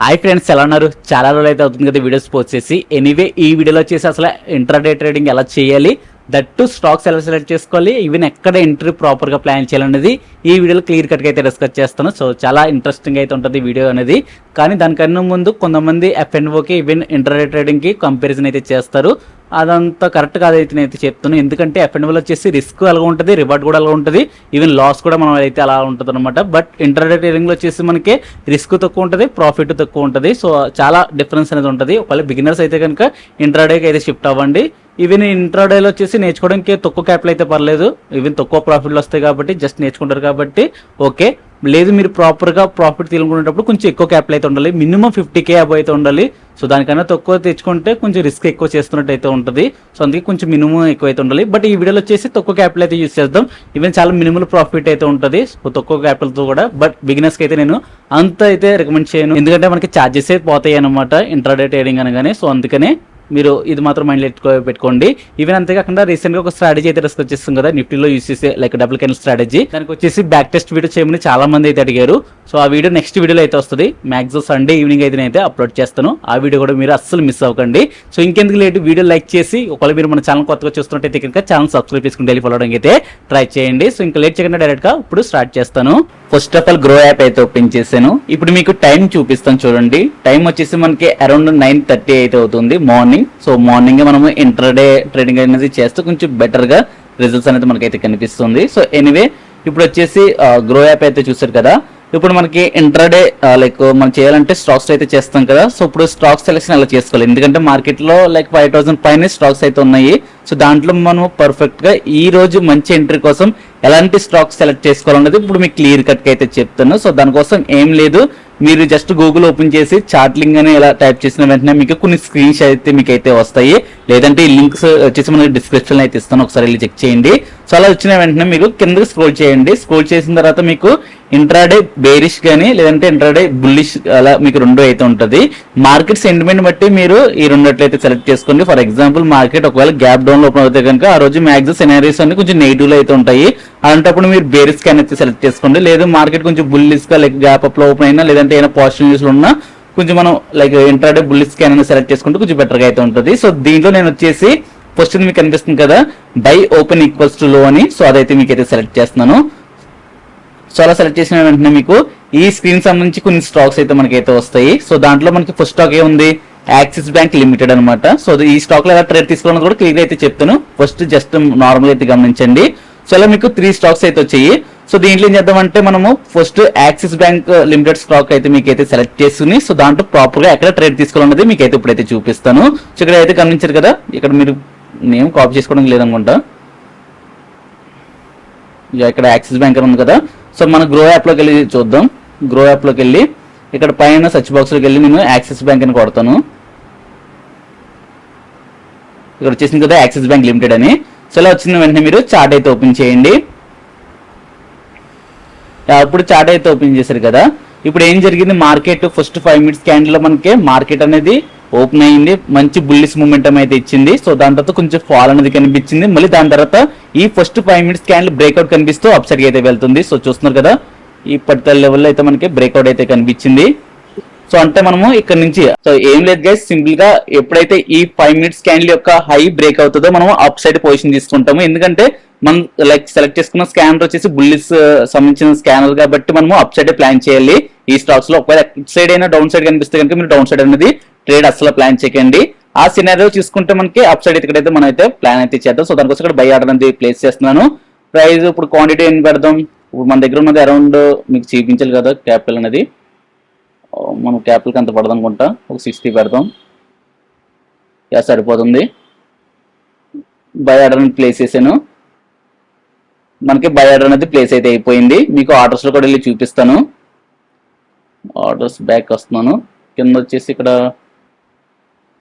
Hi friends, ఎలా ఉన్నారు? చాలా రోజులు అయితే అవుతుంది కదా వీడియోస్ పోస్ట్ చేసి. ఎనీవే ఈ వీడియోలో వచ్చేసి అసలు ఇంట్రాడే ట్రేడింగ్ ఎలా చేయాలి, దట్టు స్టాక్స్ ఎలా సెలెక్ట్ చేసుకోవాలి, ఈవెన్ ఎక్కడ ఎంట్రీ ప్రాపర్గా ప్లాన్ చేయాలనేది ఈ వీడియోలో క్లియర్ కట్గా అయితే డిస్కస్ చేస్తాను. సో చాలా ఇంట్రెస్టింగ్ అయితే ఉంటుంది వీడియో అనేది. కానీ దానికన్నా ముందు కొంతమంది ఎఫ్ఎన్ఓకి ఈవెన్ ఇంట్రాడే ట్రేడింగ్కి కంపారిజన్ అయితే చేస్తారు. అదంతా కరెక్ట్ కాదైతే నేను అయితే చెప్తాను. ఎందుకంటే ఎఫ్ఎన్ఓలో వచ్చేసి రిస్క్ అలాగ ఉంటుంది, రివార్డ్ కూడా అలాగ ఉంటుంది, ఈవెన్ లాస్ కూడా మనం అయితే అలా ఉంటుంది అనమాట. బట్ ఇంట్రాడే ట్రేడింగ్లో వచ్చేసి మనకి రిస్క్ తక్కువ ఉంటుంది, ప్రాఫిట్ తక్కువ ఉంటుంది. సో చాలా డిఫరెన్స్ అనేది ఉంటుంది. ఒకవేళ బిగినర్స్ అయితే కనుక ఇంట్రాడేకి అయితే షిఫ్ట్ అవ్వండి. ఈవెన్ ఇంట్రాడేలో వచ్చేసి నేర్చుకోవడానికి తక్కువ క్యాపిటల్ అయితే పర్లేదు, ఈవెన్ తక్కువ ప్రాఫిట్లు వస్తాయి కాబట్టి జస్ట్ నేర్చుకుంటారు కాబట్టి ఓకే. లేదు మీరు ప్రాపర్గా ప్రాఫిట్ తీసుకునేటప్పుడు కొంచెం ఎక్కువ క్యాపిటల్ అయితే ఉండాలి, మినిమం 50K అబౌవ్ అయితే ఉండాలి. సో దానికన్నా తక్కువ తెచ్చుకుంటే కొంచెం రిస్క్ ఎక్కువ చేస్తున్నట్టు అయితే ఉంటుంది. సో అందుకే కొంచెం మినిమం ఎక్కువ అయితే ఉండాలి. బట్ ఈ వీడియోలో వచ్చేసి తక్కువ క్యాపిటల్ అయితే యూస్ చేద్దాం. ఈవెన్ చాలా మినిమల్ ప్రాఫిట్ అయితే ఉంటుంది సో తక్కువ క్యాపిటల్తో కూడా. బట్ బిగినర్స్కి అయితే నేను అంత అయితే రికమెండ్ చేయను, ఎందుకంటే మనకి ఛార్జెస్ పోతాయి అనమాట ఇంట్రాడే ట్రేడింగ్ అనగానే. సో అందుకనే మీరు ఇది మాత్రం మైండ్లో పెట్టుకోండి. ఈవెన్ అంతేకాకుండా రీసెంట్గా ఒక స్ట్రాటజీ అయితే డిస్కస్ చేస్తాం కదా, నిఫ్టీలో యూస్ చేసే లైక్ డబుల్ క్యాండిల్ స్ట్రాటజీ. దానికి వచ్చేసి బ్యాక్ టెస్ట్ వీడియో చేయమని చాలా మంది అయితే అడిగారు. సో ఆ వీడియో నెక్స్ట్ వీడియోలో అయితే వస్తుంది. మ్యాక్సిమం సండే ఈవినింగ్ అయితే నేనైతే అప్లోడ్ చేస్తాను. ఆ వీడియో కూడా మీరు అస్సలు మిస్ అవ్వకండి. సో ఇంకెందుకు లేటు వీడియో లైక్ చేసి, ఒకవేళ మీరు మన ఛానల్ కొత్తగా చూస్తున్నట్టయితే కనుక ఛానల్ సబ్స్క్రైబ్ చేసుకుని డైలీ ఫాలో అవడానికి అయితే ట్రై చేయండి. సో ఇంకా లేట్ చేయకుండా డైరెక్ట్గా ఇప్పుడు స్టార్ట్ చేస్తాను. First of all grow app అయితే ఓపెన్ చేశాను. ఇప్పుడు మీకు టైం చూపిస్తాను చూడండి. టైం వచ్చేసి మనకి అరౌండ్ 9:30 అయితే అవుతుంది మార్నింగ్. సో మార్నింగ్ మనము ఇంట్రాడే ట్రేడింగ్ అనేది చేస్తే కొంచెం బెటర్గా రిజల్ట్స్ అనేది మనకైతే కనిపిస్తుంది. సో ఎనీవే ఇప్పుడు వచ్చేసి గ్రో యాప్ అయితే చూసారు కదా. ఇప్పుడు మనకి ఇంట్రాడే లైక్ మనం చేయాలంటే స్టాక్స్ అయితే చేస్తాం కదా. సో ఇప్పుడు స్టాక్ సెలెక్షన్ ఎలా చేసుకోవాలి, ఎందుకంటే మార్కెట్లో లైక్ 5,000 పైన స్టాక్స్ అయితే ఉన్నాయి. సో దాంట్లో మనం పర్ఫెక్ట్గా ఈ రోజు మంచి ఎంట్రీ కోసం ఎలాంటి స్టాక్స్ సెలెక్ట్ చేసుకోవాలన్నది ఇప్పుడు మీకు క్లియర్ కట్గా అయితే చెప్తాను. సో దానికోసం ఏం లేదు, మీరు జస్ట్ గూగుల్ ఓపెన్ చేసి చార్ట్లింగ్ అని ఎలా టైప్ చేసిన వెంటనే మీకు కొన్ని స్క్రీన్ షాట్ అయితే మీకు అయితే వస్తాయి. లేదంటే ఈ లింక్స్ వచ్చేసి మనకి డిస్క్రిప్షన్లో అయితే ఇస్తాను, ఒకసారి వెళ్ళి చెక్ చేయండి. సో అలా వచ్చిన వెంటనే మీకు కిందకి స్క్రోల్ చేయండి. స్క్రోల్ చేసిన తర్వాత మీకు ఇంట్రాడే బేరిష్ కానీ లేదంటే ఇంట్రాడే బుల్లిష్ అలా మీకు రెండు అయితే ఉంటుంది. మార్కెట్ సెంటిమెంట్ బట్టి మీరు ఈ రెండట్లయితే సెలెక్ట్ చేసుకోండి. ఫర్ ఎగ్జాంపుల్ మార్కెట్ ఒకవేళ గ్యాప్ డౌన్ ఓపెన్ అవుతే కనుక ఆ రోజు మ్యాక్సిమం సినారీస్ అన్ని కొంచెం నెగిటివ్లో అయితే ఉంటాయి. అలాంటప్పుడు మీరు బేరిష్ క్యాన్ అయితే సెలెక్ట్ చేసుకోండి. లేదు మార్కెట్ కొంచెం బుల్లిష్గా లైక్ గ్యాప్ అప్ లో ఓపెన్ అయినా లేదంటే ఏమైనా పాజిటివ్ న్యూస్ ఉన్నా కొంచెం మనం లైక్ ఇంట్రాడే బుల్లిష్ క్యాన్ అనేది సెలెక్ట్ చేసుకుంటే కొంచెం బెటర్గా అయితే ఉంటుంది. సో దీంట్లో నేను వచ్చేసి ఫస్ట్ మీకు కనిపిస్తుంది కదా బై ఓపెన్ ఈక్వల్స్ టు లో అని. సో అదైతే మీకు అయితే సెలెక్ట్ చేస్తున్నాను. సో అలా సెలెక్ట్ చేసిన వెంటనే మీకు ఈ స్క్రీన్ సంబంధించి కొన్ని స్టాక్స్ అయితే మనకైతే వస్తాయి. సో దాంట్లో మనకి ఫస్ట్ స్టాక్ ఏముంది, యాక్సిస్ బ్యాంక్ లిమిటెడ్ అనమాట. సో ఈ స్టాక్ లో ఎలా ట్రేడ్ తీసుకోవాలని కూడా క్లియర్ అయితే చెప్తాను. ఫస్ట్ జస్ట్ నార్మల్ అయితే గమనించండి. సో అలా మీకు 3 స్టాక్స్ అయితే వచ్చాయి. సో దీంట్లో ఏం చేద్దామంటే మనము first axis bank limited stock అయితే మీకైతే సెలెక్ట్ చేసుకుని సో దాంట్లో ప్రాపర్ గా ఎక్కడ ట్రేడ్ తీసుకోవాలన్నది మీకైతే ఇప్పుడైతే చూపిస్తాను. సో ఇక్కడ అయితే గమనించారు కదా, ఇక్కడ మీరు నేమ్ కాపీ చేసుకోవడం లేదనుకుంటా. ఇక్కడ యాక్సిస్ బ్యాంక్ ఉంది కదా. సో మన గ్రో యాప్లోకి వెళ్ళి చూద్దాం. గ్రో యాప్లోకి వెళ్ళి ఇక్కడ పైన సర్చ్ బాక్స్లోకి వెళ్ళి నేను యాక్సిస్ బ్యాంక్ అని కొడతాను. ఇక్కడ వచ్చేసింది కదా యాక్సిస్ బ్యాంక్ లిమిటెడ్ అని. సో ఇలా వచ్చిన వెంటనే మీరు చార్ట్ అయితే ఓపెన్ చేయండి. ఇప్పుడు చార్ట్ అయితే ఓపెన్ చేశారు కదా. ఇప్పుడు ఏం జరిగింది, మార్కెట్ ఫస్ట్ 5 మినిట్స్ క్యాండిల్ లో మనకి మార్కెట్ అనేది ఓపెన్ అయ్యింది, మంచి బుల్లిష్ మూమెంటం అయితే ఇచ్చింది. సో దాని తర్వాత కొంచెం ఫాల్ అనేది కనిపించింది. మళ్ళీ దాని తర్వాత ఈ ఫస్ట్ 5 మినిట్స్ క్యాండిల్ బ్రేక్అవుట్ కనిపిస్తూ అప్ సైడ్ అయితే వెళ్తుంది. సో చూస్తున్నారు కదా, ఈ పర్టికులర్ లెవెల్లో అయితే మనకి బ్రేక్అవుట్ అయితే కనిపించింది. సో అంటే మనము ఇక్కడ నుంచి సో ఏం లేదు గైస్, సింపుల్ గా ఎప్పుడైతే ఈ 5 మినిట్స్ క్యాండిల్ యొక్క హై బ్రేక్ అవుతుందో మనం అప్ సైడ్ పొజిషన్ తీసుకుంటాము. ఎందుకంటే మనం లైక్ సెలెక్ట్ చేసుకున్న స్కానర్ వచ్చేసి బుల్లిస్ సంబంధించిన స్కానర్ కాబట్టి మనము అప్ సైడ్ ప్లాన్ చేయాలి ఈ స్టాక్స్ లో. ఒకవేళ ఇట్ సైడ్ అయినా డౌన్ సైడ్ కనిపిస్తే కనుక మీరు డౌన్ సైడ్ అనేది ట్రేడ్ అసలు ప్లాన్ చేయకండి. ఆ సినారియో చూసుకుంటే మనకి అప్ సైడ్ ఇక్కడైతే మనం అయితే ప్లాన్ అయితే చేద్దాం. సో దానికోసం ఇక్కడ బై ఆర్డర్ అనేది ప్లేస్ చేస్తున్నాను. ప్రైస్ ఇప్పుడు క్వాంటిటీ ఏం పెడదాం, ఇప్పుడు మన దగ్గర ఉన్నది అరౌండ్ మీకు చూపించాలి కదా క్యాపిటల్ అనేది, మనం క్యాపిటల్కి అంత పడదాం అనుకుంటా, ఒక 60 పెడదాం. యా సరిపోతుంది. బై ఆర్డర్ అనేది ప్లేస్ చేశాను. మనకి బై ఆర్డర్ అనేది ప్లేస్ అయితే అయిపోయింది. మీకు ఆర్డర్స్లో కూడా వెళ్ళి చూపిస్తాను. ఆర్డర్స్ బ్యాక్ వస్తున్నాను. కింద వచ్చేసి ఇక్కడ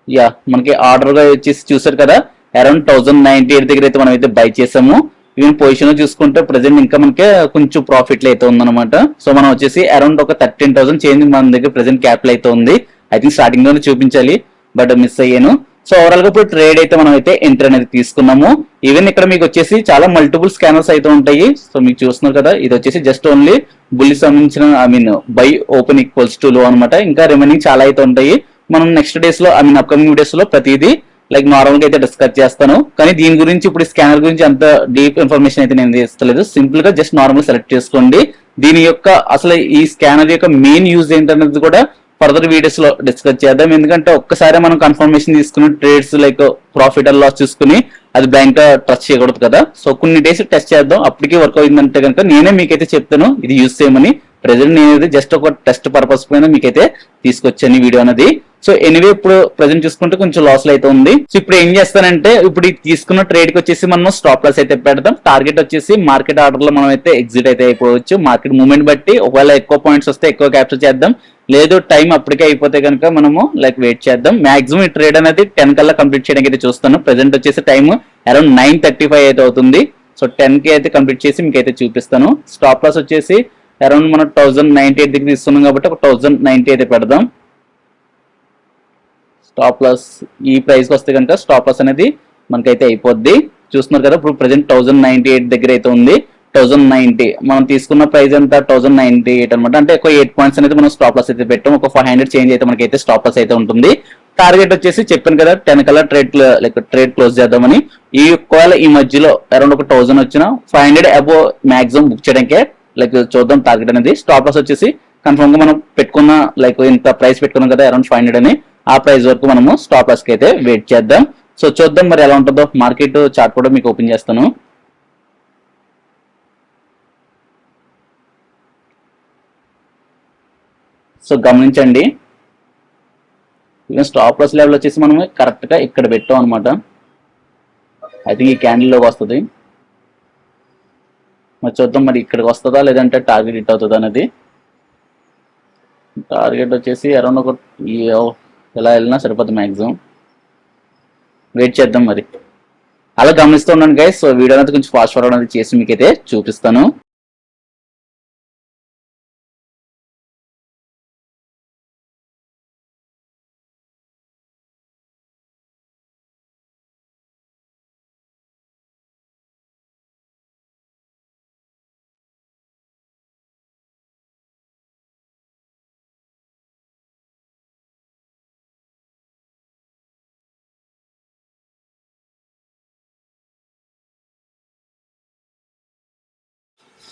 యా మనకి ఆర్డర్గా వచ్చేసి చూసారు కదా, అరౌండ్ 1098 దగ్గర అయితే మనం అయితే బై చేసాము. ఈవెన్ పొజిషన్ చూసుకుంటే ప్రజెంట్ ఇంకా మనకి కొంచెం ప్రాఫిట్లు అయితే ఉందన్నమాట. సో మనం వచ్చేసి అరౌండ్ ఒక 13,000 చేంజ్ మన దగ్గర ప్రజెంట్ క్యాపిటల్ అయితే ఉంది. ఐ థింక్ స్టార్టింగ్ లోనే చూపించాలి బట్ మిస్ అయ్యాను. సో ఓవరాల్ గా ఇప్పుడు ట్రేడ్ అయితే మనం అయితే ఎంట్రీ అనేది తీసుకున్నాము. ఈవెన్ ఇక్కడ మీకు వచ్చేసి చాలా మల్టిపుల్ స్కానర్స్ అయితే ఉంటాయి. సో మీకు చూస్తున్నారు కదా, ఇది వచ్చేసి జస్ట్ ఓన్లీ బుల్లి సంబంధించిన బై ఓపెన్ ఈక్వల్స్ టు లో అనమాట. ఇంకా రిమైనింగ్ చాలా అయితే ఉంటాయి. మనం నెక్స్ట్ డేస్ లో అప్కమింగ్ వీడియోస్ లో ప్రతిదీ లైక్ నార్మల్ గా అయితే డిస్కస్ చేస్తాను. కానీ దీని గురించి ఇప్పుడు స్కానర్ గురించి అంత డీప్ ఇన్ఫర్మేషన్ అయితే నేను ఇస్తలేదు. సింపుల్ గా జస్ట్ నార్మల్ సెలెక్ట్ చేసుకోండి. దీని యొక్క అసలు ఈ స్కానర్ యొక్క మెయిన్ యూజ్ ఏంటనేది కూడా ఫర్దర్ వీడియోస్ లో డిస్కస్ చేద్దాం. ఎందుకంటే ఒక్కసారి మనం కన్ఫర్మేషన్ తీసుకుని trades like profit and loss చూసుకుని అది బ్యాంక్ గా టచ్ చేయకూడదు కదా. సో కొన్ని డేస్ టెస్ట్ చేద్దాం. అప్పటికే వర్క్ అయిందంటే కనుక నేనే మీకైతే చెప్తాను ఇది యూజ్ చేయమని. ప్రెసెంట్ నేనైతే జస్ట్ ఒక టెస్ట్ పర్పస్ పైన మీకైతే తీసుకొచ్చాను ఈ వీడియో అనేది. సో ఎనీవే ఇప్పుడు ప్రెసెంట్ చూసుకుంటే కొంచెం లాస్ అయితే ఉంది. సో ఇప్పుడు ఏం చేస్తానంటే ఇప్పుడు తీసుకున్న ట్రేడ్ కి వచ్చేసి మనం స్టాప్ లాస్ అయితే పెడదాం. టార్గెట్ వచ్చేసి మార్కెట్ ఆర్డర్ లో మనం అయితే ఎగ్జిట్ అయితే అయిపోవచ్చు. మార్కెట్ మూవ్మెంట్ బట్టి ఒకవేళ ఎక్కువ పాయింట్స్ వస్తే ఎక్కువ క్యాప్చర్ చేద్దాం, లేదు టైం అప్పటికే అయిపోతే కనుక మనము లైక్ వెయిట్ చేద్దాం. మాక్సిమం ఈ ట్రేడ్ అనేది 10 కల్లా కంప్లీట్ చేయడానికి అయితే చూస్తాను. ప్రెసెంట్ వచ్చేసి టైం అరౌండ్ 9:35 అయితే అవుతుంది. సో 10 కి అయితే కంప్లీట్ చేసి మీకు అయితే చూపిస్తాను. స్టాప్ లాస్ వచ్చేసి అరౌండ్ మనం 1098 దగ్గర తీసుకున్నాం కాబట్టి ఒక 1090 అయితే పెడదాం. స్టాప్ లాస్ ఈ ప్రైస్ కి వస్తే కనుక స్టాప్ లాస్ అనేది మనకైతే అయిపోద్ది. చూస్తున్నారు కదా, ఇప్పుడు ప్రెసెంట్ 1098 దగ్గర అయితే ఉంది. 1090 మనం తీసుకున్న ప్రైస్ ఎంత 1098 అనమాట. అంటే ఒక 8 పాయింట్స్ అనేది మనం స్టాప్ లాస్ అయితే పెట్టాం. ఒక 500 చేంజ్ అయితే మనకైతే స్టాప్ లాస్ అయితే ఉంటుంది. టార్గెట్ వచ్చేసి చెప్పాను కదా 10 కల్లా ట్రేడ్ క్లోజ్ చేద్దామని. ఒకవేళ ఈ మధ్యలో అరౌండ్ ఒక 1000 వచ్చిన 500 అబోవ్ మాక్సిమం బుక్ చేయడానికే లైక్ చూద్దాం టార్గెట్ అనేది. స్టాప్ లాస్ వచ్చేసి కన్ఫర్మ్ గా మనం పెట్టుకున్న లైక్ ఇంత ప్రైస్ పెట్టుకున్నాం కదా అరౌండ్ 500 అని, ఆ ప్రైస్ వరకు మనము స్టాప్ లాస్ కి అయితే వెయిట్ చేద్దాం. సో చూద్దాం మరి ఎలా ఉంటుందో. మార్కెట్ చార్ట్ కూడా మీకు ఓపెన్ చేస్తాను. సో గమనించండి, ఈవెన్ స్టాప్ లాస్ లెవెల్ వచ్చేసి మనం కరెక్ట్ గా ఇక్కడ పెట్టాం అనమాట. ఐ థింక్ ఈ క్యాండిల్ లోకి వస్తుంది. మరి చూద్దాం మరి ఇక్కడికి వస్తుందా లేదంటే టార్గెట్ హిట్ అవుతుందా అనేది. టార్గెట్ వచ్చేసి అరౌండ్ ఒక ఎలా వెళ్ళినా సరిపోతుంది మ్యాక్సిమం. వెయిట్ చేద్దాం మరి. అలా గమనిస్తూ ఉన్నాను గైస్. సో వీడియో అనేది కొంచెం ఫాస్ట్ ఫార్వర్డ్ అనేది చేసి మీకైతే చూపిస్తాను.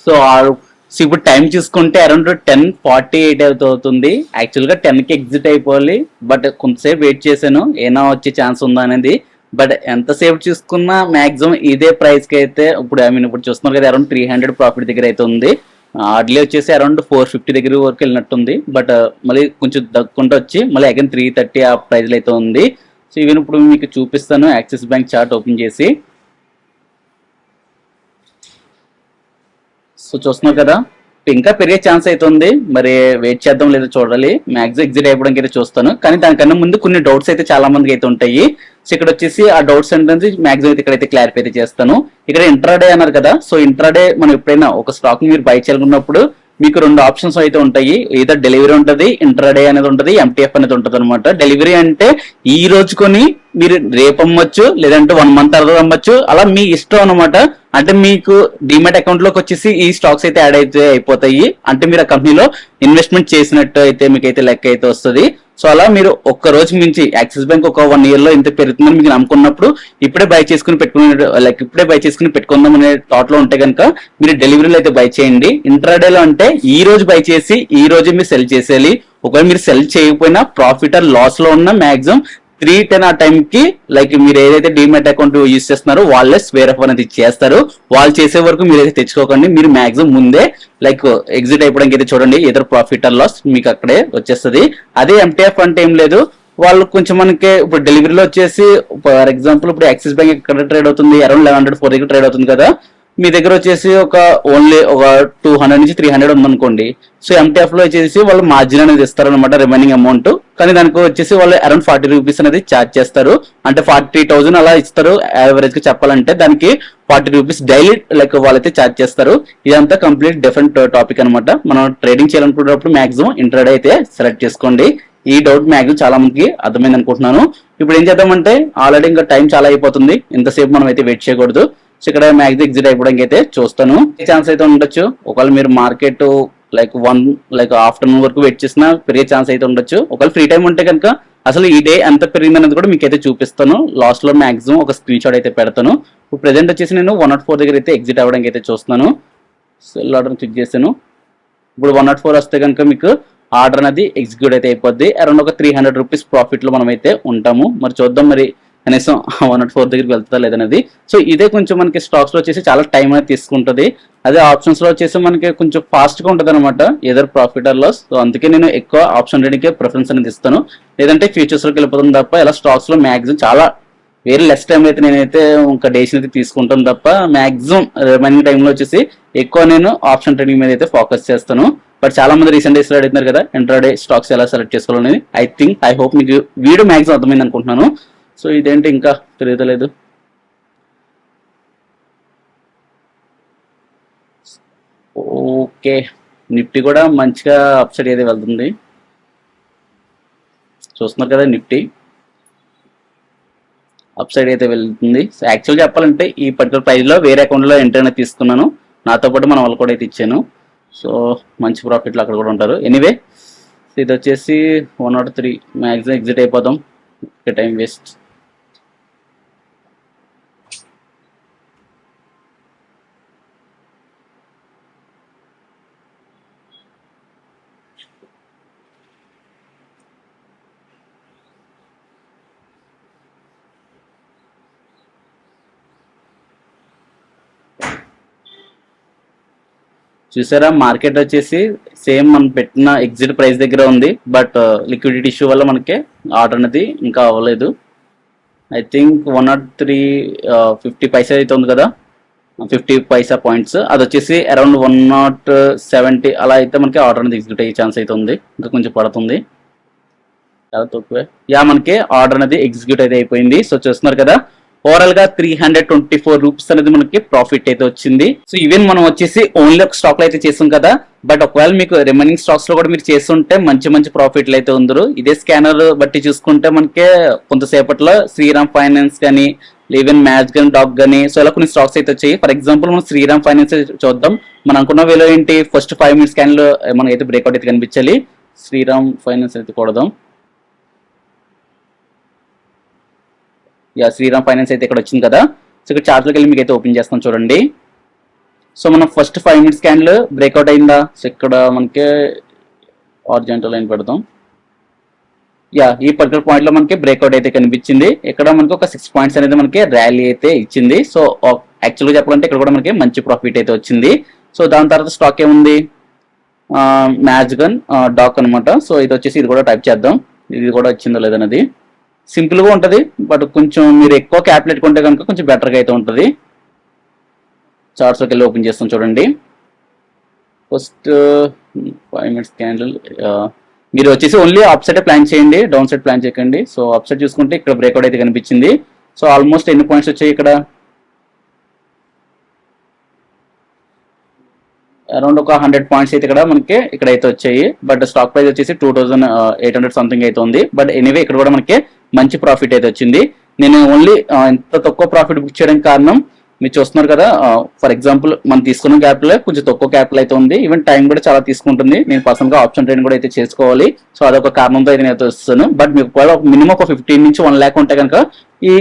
సో ఇప్పుడు టైం చూసుకుంటే అరౌండ్ 10:48 అవుతుంది. యాక్చువల్ గా 10 కి ఎగ్జిట్ అయిపోవాలి, బట్ కొంతసేపు వెయిట్ చేశాను ఏనా వచ్చే ఛాన్స్ ఉందా అనేది. బట్ ఎంతసేపు చూసుకున్నా మాక్సిమం ఇదే ప్రైస్ కి అయితే ఇప్పుడు ఇప్పుడు చూస్తున్నారు కదా అరౌండ్ 300 ప్రాఫిట్ దగ్గర అయితే ఉంది. హార్డ్లీ వచ్చేసి అరౌండ్ 450 దగ్గర వరకు వెళ్ళినట్టుంది. బట్ మళ్ళీ కొంచెం దక్కుంటూ వచ్చి మళ్ళీ అగైన్ 330 ఆ ప్రైస్ అయితే ఉంది. సో ఈవెన్ ఇప్పుడు మీకు చూపిస్తాను యాక్సిస్ బ్యాంక్ చార్ట్ ఓపెన్ చేసి. సో చూస్తున్నారు కదా ఇంకా పెరిగే ఛాన్స్ అయితే ఉంది. మరి వెయిట్ చేద్దాం లేదో చూడాలి. మ్యాక్సిమం ఎగ్జిట్ అయిపోవడానికి అయితే చూస్తాను. కానీ దానికన్నా ముందు కొన్ని డౌట్స్ అయితే చాలా మందికి అయితే ఉంటాయి. సో ఇక్కడ వచ్చేసి ఆ డౌట్స్ ఏంటంటే మ్యాక్సిమం అయితే ఇక్కడైతే క్లారిఫై అయితే చేస్తాను. ఇక్కడ ఇంట్రాడే అన్నారు కదా. సో ఇంట్రాడే మనం ఎప్పుడైనా ఒక స్టాక్ మీరు బై చేయాలనుకున్నప్పుడు మీకు 2 ఆప్షన్స్ అయితే ఉంటాయి. ఏదో డెలివరీ ఉంటుంది, ఇంట్రాడే అనేది ఉంటుంది, ఎంటీఎఫ్ అనేది ఉంటుంది అనమాట. డెలివరీ అంటే ఈ రోజు కొని మీరు రేపు అమ్మొచ్చు, లేదంటే 1 మంత్ తర్వాత అమ్మొచ్చు, అలా మీ ఇష్టం అనమాట. అంటే మీకు డిమాట్ అకౌంట్ లోకి వచ్చేసి ఈ స్టాక్స్ అయితే యాడ్ అయితే అయిపోతాయి. అంటే మీరు ఆ కంపెనీలో ఇన్వెస్ట్మెంట్ చేసినట్టు అయితే మీకైతే లెక్క అయితే వస్తుంది. సో అలా మీరు ఒక్క రోజు మించి యాక్సిస్ బ్యాంక్ ఒక 1 year లో ఇంత పెరుగుతుందని మీకు నమ్ముకున్నప్పుడు ఇప్పుడే బై చేసుకుని పెట్టుకుందాం అనే థాట్ లో ఉంటే కనుక మీరు డెలివరీలో అయితే బై చేయండి. ఇంట్రాడేలో అంటే ఈ రోజు బై చేసి ఈ రోజే మీరు సెల్ చేసేయాలి. ఒకవేళ మీరు సెల్ చేయకపోయినా ప్రాఫిట్ ఆర్ లాస్ లో ఉన్న మాక్సిమం 3:10 ఆ టైం కి లైక్ మీరు ఏదైతే డిమాట్ అకౌంట్ యూజ్ చేస్తున్నారో వాళ్ళే స్క్వేర్ ఆఫ్ అనేది చేస్తారు. వాళ్ళు చేసే వరకు మీరైతే తెచ్చుకోకండి. మీరు మాక్సిమం ముందే లైక్ ఎగ్జిట్ అయిపోవడానికి అయితే చూడండి. ఏదో ప్రాఫిట్ ఆర్ లాస్ మీకు అక్కడే వచ్చేస్తుంది. అదే ఎంటీఎఫ్ అంటే ఏం లేదు, వాళ్ళు కొంచెం మనకి ఇప్పుడు డెలివరీలో వచ్చేసి ఫర్ ఎగ్జాంపుల్ ఇప్పుడు యాక్సిస్ బ్యాంక్ ఎక్కడ ట్రేడ్ అవుతుంది అరౌండ్ 1104 దగ్గర ట్రేడ్ అవుతుంది కదా. మీ దగ్గర వచ్చేసి ఓన్లీ ఒక 200 నుంచి 300 ఉందనుకోండి. సో ఎంటీఎఫ్ లో వచ్చేసి వాళ్ళు మార్జిన్ అనేది ఇస్తారనమాట, రిమైనింగ్ అమౌంట్. కానీ దానికి వచ్చేసి వాళ్ళు అరౌండ్ 40 రూపీస్ అనేది ఛార్జ్ చేస్తారు. అంటే 40,000 అలా ఇస్తారు యావరేజ్ గా చెప్పాలంటే. దానికి 40 రూపీస్ డైలీ లైక్ వాళ్ళైతే ఛార్జ్ చేస్తారు. ఇదంతా కంప్లీట్ డిఫరెంట్ టాపిక్ అనమాట. మనం ట్రేడింగ్ చేయాలనుకున్నప్పుడు మాక్సిమం ఇంట్రాడే అయితే సెలెక్ట్ చేసుకోండి. ఈ డౌట్ మాక్సిమం చాలా మందికి అర్థమైంది అనుకుంటున్నాను. ఇప్పుడు ఏం చేద్దామంటే ఆల్రెడీ ఇంకా టైం చాలా అయిపోతుంది, ఇంతసేపు మనం అయితే వెయిట్ చేయకూడదు. సో ఇక్కడ మ్యాక్సిమం ఎగ్జిట్ అయిపోవడానికి అయితే చూస్తాను. ఛాన్స్ అయితే ఉండొచ్చు, ఒకవేళ మీరు మార్కెట్ లైక్ ఆఫ్టర్నూన్ వరకు వెయిట్ చేసినా పెరిగే ఛాన్స్ అయితే ఉండొచ్చు. ఒకవేళ ఫ్రీ టైం ఉంటే కనుక అసలు ఈ డే ఎంత పెరిగింది అనేది కూడా మీకు అయితే చూపిస్తాను. లాస్ట్ లో మాక్సిమం ఒక స్క్రీన్ షాట్ అయితే పెడతాను. ఇప్పుడు ప్రెసెంట్ వచ్చేసి నేను 104 దగ్గర అయితే ఎగ్జిట్ అవ్వడానికి అయితే చూస్తున్నాను. సెల్ ఆర్డర్ చెక్ చేశాను. ఇప్పుడు 104 వస్తే కనుక మీకు ఆర్డర్ అనేది ఎగ్జిక్యూట్ అయితే అయిపోద్ది. అరౌండ్ ఒక 300 రూపీస్ ప్రాఫిట్ లో మనం అయితే ఉంటాము. మరి చూద్దాం మరి కనీసం 104 దగ్గరికి వెళ్తుందా లేదనేది. సో ఇదే కొంచెం మనకి స్టాక్స్ లో వచ్చేసి చాలా టైం అనేది తీసుకుంటుంది. అదే ఆప్షన్స్ లో వచ్చేసి మనకి కొంచెం ఫాస్ట్ గా ఉంటుంది అనమాట, either profit or loss. So అందుకే నేను ఎక్కువ ఆప్షన్ ట్రేడింగ్ ప్రిఫరెన్స్ అనేది ఇస్తాను. లేదంటే ఫ్యూచర్స్ లోకి వెళ్ళిపోతుంది తప్ప ఇలా స్టాక్స్ లో మాక్సిమం చాలా వెరీ లెస్ టైం అయితే నేనైతే ఒక డేస్ అయితే తీసుకుంటాను తప్ప మాక్సిమం రిమైనింగ్ టైంలో వచ్చేసి ఎక్కువ నేను ఆప్షన్ ట్రేడింగ్ మీద అయితే ఫోకస్ చేస్తాను. బట్ చాలా మంది రీసెంట్ డేస్ లో అడుగుతున్నారు కదా ఇంట్రాడే స్టాక్స్ ఎలా సెలెక్ట్ చేసుకోవాలనేది. ఐ హోప్ మీకు వీడియో మాక్సిమం అర్థమైంది అనుకుంటున్నాను. సో ఇదేంటి ఇంకా తెలియలేదు. ఓకే, నిఫ్టీ కూడా మంచిగా అప్సైడ్ అయితే వెళ్తుంది. చూస్తున్నారు కదా నిఫ్టీ అప్ సైడ్ అయితే వెళ్తుంది. సో యాక్చువల్గా చెప్పాలంటే ఈ పర్టికులర్ ప్రైస్లో వేరే అకౌంట్లో ఎంట్రీ అనేది తీసుకున్నాను, నాతో పాటు మన వాళ్ళు కూడా అయితే ఇచ్చాను. సో మంచి ప్రాఫిట్లు అక్కడ కూడా ఉంటారు. ఎనీవే ఇది వచ్చేసి 103 మ్యాక్సిమం ఎగ్జిట్ అయిపోదాం, టైం వేస్ట్. చూసారా మార్కెట్ వచ్చేసి సేమ్ మనం పెట్టిన ఎగ్జిట్ ప్రైస్ దగ్గర ఉంది. బట్ లిక్విడిటీ ఇష్యూ వల్ల మనకి ఆర్డర్ అనేది ఇంకా అవ్వలేదు. ఐ థింక్ 103.50 పైసా అయితే ఉంది కదా, 50 పైసా పాయింట్స్. అది వచ్చేసి అరౌండ్ 170 అలా అయితే మనకి ఆర్డర్ అనేది ఎగ్జిక్యూట్ అయ్యే ఛాన్స్ అయితే ఉంది. ఇంకా కొంచెం పడుతుంది, చాలా తక్కువే. మనకి ఆర్డర్ అనేది ఎగ్జిక్యూట్ అయితే అయిపోయింది. సో చూస్తున్నారు కదా ఓవరాల్ గా 324 రూపీస్ అనేది మనకి ప్రాఫిట్ అయితే వచ్చింది. సో ఈవెన్ మనం వచ్చేసి ఓన్లీ ఒక స్టాక్ లో అయితే చేసాం కదా, బట్ ఒకవేళ మీకు రిమైనింగ్ స్టాక్స్ లో కూడా మీరు చేస్తుంటే మంచి మంచి ప్రాఫిట్లు అయితే ఉందరు. ఇదే స్కానర్ బట్టి చూసుకుంటే మనకి కొంతసేపట్లో శ్రీరామ్ ఫైనాన్స్ కానీ ఈవెన్ మ్యాచ్ కానీ డాక్ కానీ సో ఇలా కొన్ని స్టాక్స్ అయితే వచ్చాయి. ఫర్ ఎగ్జాంపుల్ మనం శ్రీరామ్ ఫైనాన్స్ చూద్దాం. మనం అనుకున్న వేలో ఏంటి ఫస్ట్ 5 minutes స్కాన్ లో మనకి అయితే బ్రేక్అవుట్ అయితే కనిపించాలి. శ్రీరామ్ ఫైనాన్స్ అయితే కొడదాం. శ్రీరామ్ ఫైనాన్స్ అయితే ఇక్కడ వచ్చింది కదా. సో ఇక్కడ చార్ట్లోకి వెళ్ళి మీకు అయితే ఓపెన్ చేస్తాం చూడండి. సో మనం ఫస్ట్ 5 minutes స్కాన్లు బ్రేక్అవుట్ అయిందా. సో ఇక్కడ మనకి హారిజాంటల్ లైన్ పెడదాం. ఈ పర్టికులర్ పాయింట్ లో మనకి బ్రేక్అవుట్ అయితే కనిపించింది. ఇక్కడ మనకి ఒక 6 points అనేది మనకి ర్యాలీ అయితే ఇచ్చింది. సో యాక్చువల్గా చెప్పాలంటే ఇక్కడ కూడా మనకి మంచి ప్రాఫిట్ అయితే వచ్చింది. సో దాని తర్వాత స్టాక్ ఏముంది మ్యాచ్ గన్ డాక్ అనమాట. సో ఇది వచ్చేసి ఇది కూడా టైప్ చేద్దాం, ఇది కూడా వచ్చిందో లేదన్నది. సింపుల్ గా ఉంటుంది, బట్ కొంచెం మీరు ఎక్కువ క్యాపిటల్ కొంటే కనుక కొంచెం బెటర్గా అయితే ఉంటుంది. చార్ట్స్లోకి వెళ్ళి ఓపెన్ చేస్తాం చూడండి. ఫస్ట్ 5 minutes క్యాండిల్ మీరు వచ్చేసి ఓన్లీ అప్ సైడ్ ప్లాన్ చేయండి, డౌన్ సైడ్ ప్లాన్ చేయకండి. సో అప్ సైడ్ చూసుకుంటే ఇక్కడ బ్రేక్అవుట్ అయితే కనిపించింది. సో ఆల్మోస్ట్ ఎన్ని పాయింట్స్ వచ్చాయి ఇక్కడ అరౌండ్ ఒక 100 points అయితే ఇక్కడ మనకి ఇక్కడైతే వచ్చాయి. బట్ స్టాక్ ప్రైస్ వచ్చేసి 2800 సంథింగ్ అయితే ఉంది. బట్ ఎనీవే ఇక్కడ కూడా మనకి మంచి ప్రాఫిట్ అయితే వచ్చింది. నేను ఓన్లీ ఇంత తక్కువ ప్రాఫిట్ బుక్ చేయడానికి కారణం మీరు చూస్తున్నారు కదా. ఫర్ ఎగ్జాంపుల్ మనం తీసుకున్న క్యాపిటల్ కొంచెం తక్కువ క్యాపిటల్ అయితే ఉంది. ఈవెన్ టైం కూడా చాలా తీసుకుంటుంది. నేను పర్సనల్ గా ఆప్షన్ ట్రేడింగ్ కూడా అయితే చేసుకోవాలి. సో అదొక కారణంతో అయితే నేను వస్తాను. బట్ మీకు మినిమం ఒక 15 నుంచి 1 lakh ఉంటే కనుక ఈ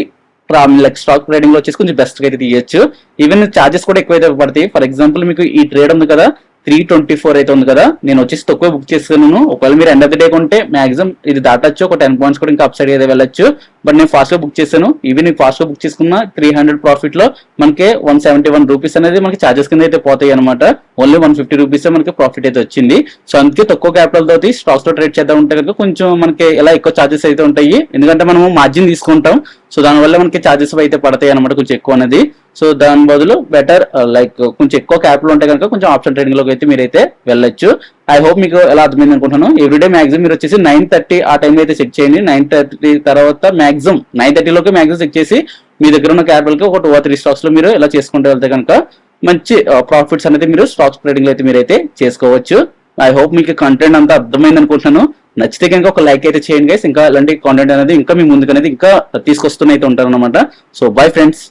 స్టాక్ ట్రేడింగ్ లో వచ్చేసి కొంచెం బెస్ట్ గా అయితే తీయచ్చు. ఈవెన్ చార్జెస్ కూడా ఎక్కువైతే పడతాయి. ఫర్ ఎగ్జాంపుల్ మీకు ఈ ట్రేడ్ ఉంది కదా 324 అయితే ఉంది కదా, నేను వచ్చేసి తక్కువ బుక్ చేస్తున్నాను. ఒకవేళ మీరు ఎండ్ ఆఫ్ ది డే కొంటే మాక్సిమం ఇది దాటచ్చు, ఒక 10 points కూడా ఇంకా అప్ సైడ్ అయితే వెళ్ళొచ్చు. బట్ నేను ఫాస్ట్ గా బుక్ చేశాను. ఈవెన్ ఫాస్ట్ గా బుక్ చేసుకున్న 300 ప్రాఫిట్ లో మనకి 171 రూపీస్ అనేది మనకి చార్జెస్ కింద అయితే పోతాయి అనమాట. ఓన్లీ 150 రూపీస్ మనకి ప్రాఫిట్ అయితే వచ్చింది. సో అందుకే తక్కువ క్యాపిటల్ తోటి స్టాక్స్ లో ట్రేడ్ చేద్దాం ఉంటే కనుక కొంచెం మనకి ఎలా ఎక్కువ చార్జెస్ అయితే ఉంటాయి. ఎందుకంటే మనము మార్జిన్ తీసుకుంటాం. సో దానివల్ల మనకి చార్జెస్ అయితే పడతాయి అనమాట కొంచెం ఎక్కువ అనేది. సో దాని బదులు బెటర్ లైక్ కొంచెం ఎక్కువ క్యాపిటల్ ఉంటే కనుక కొంచెం ఆప్షన్ ట్రేడింగ్ లోకి అయితే మీరైతే వెళ్ళొచ్చు. ఐ హోప్ మీకు ఎలా అర్థమైంది అనుకుంటున్నాను. ఎవ్రీడే మాక్సిమం మీరు వచ్చేసి 9:30 ఆ టైంలో అయితే చెక్ చేయండి. 9:30 తర్వాత మాక్సిమం 9:30 లోకి మాక్సిమం చెక్ చేసి మీ దగ్గర ఉన్న క్యాపిటల్ కి ఒక 2 or 3 స్టాక్స్ లో మీరు ఇలా చేసుకుంటూ వెళ్తే కనుక మంచి ప్రాఫిట్స్ అనేది మీరు స్టాక్స్ ట్రేడింగ్ లో అయితే మీరైతే చేసుకోవచ్చు. ఐ హోప్ మీకు కంటెంట్ అంతా అర్థమైంది అనుకుంటున్నాను. నచ్చితే కనుక ఒక లైక్ అయితే చేయండి గైస్. ఇంకా ఇలాంటి కాంటెంట్ అనేది ఇంకా మీ ముందుకు అనేది ఇంకా తీసుకొస్తూనే అయితే ఉంటారు అనమాట. So bye friends.